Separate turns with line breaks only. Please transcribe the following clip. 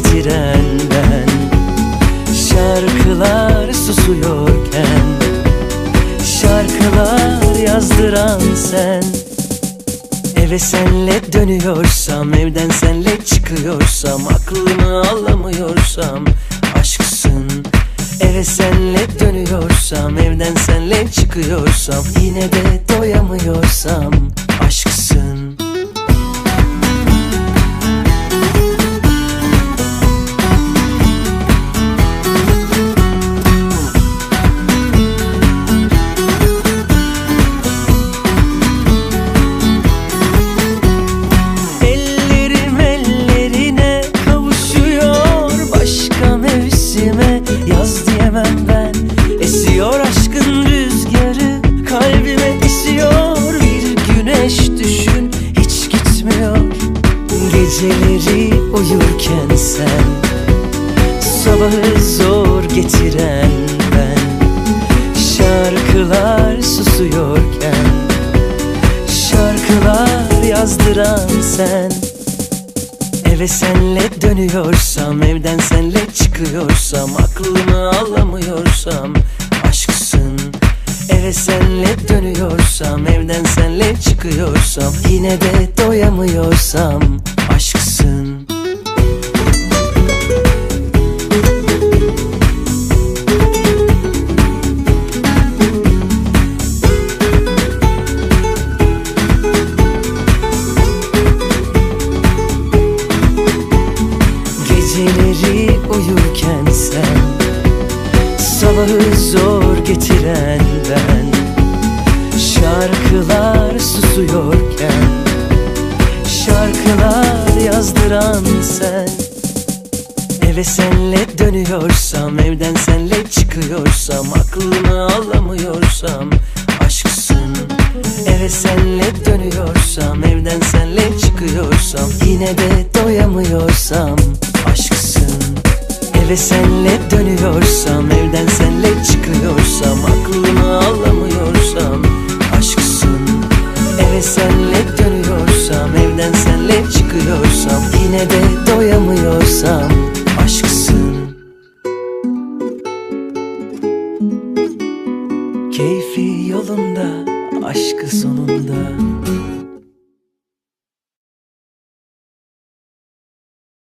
getiren ben. Şarkılar susuyorken şarkılar yazdıran sen. Eve senle dönüyorsam, evden senle çıkıyorsam, aklımı alamıyorsam aşksın. Eve senle dönüyorsam, evden senle çıkıyorsam, yine de doyamıyorsam aşksın. Yaz diyemem ben, esiyor aşkın rüzgarı, kalbime esiyor bir güneş düşün, hiç gitmiyor. Geceleri uyurken sen, sabahı zor getiren ben. Şarkılar susuyorken şarkılar yazdıran sen. Eve senle dönüyorsam, evden senle çıkıyorsam, aklımı alamıyorsam aşksın. Eve senle dönüyorsam, evden senle çıkıyorsam, yine de doyamıyorsam aşksın. Geceleri uyurken sen, sabahı zor getiren ben. Şarkılar susuyorken şarkılar yazdıran sen. Eve senle dönüyorsam, evden senle çıkıyorsam, aklımı alamıyorsam aşksın. Eve senle dönüyorsam, evden senle çıkıyorsam, yine de doyamıyorsam aşksın. Eve senle dönüyorsam, evden senle çıkıyorsam, aklımı alamıyorsam aşksın. Eve senle dönüyorsam, evden senle çıkıyorsam, yine de doyamıyorsam aşksın. Keyfi yolunda, aşkı sonunda.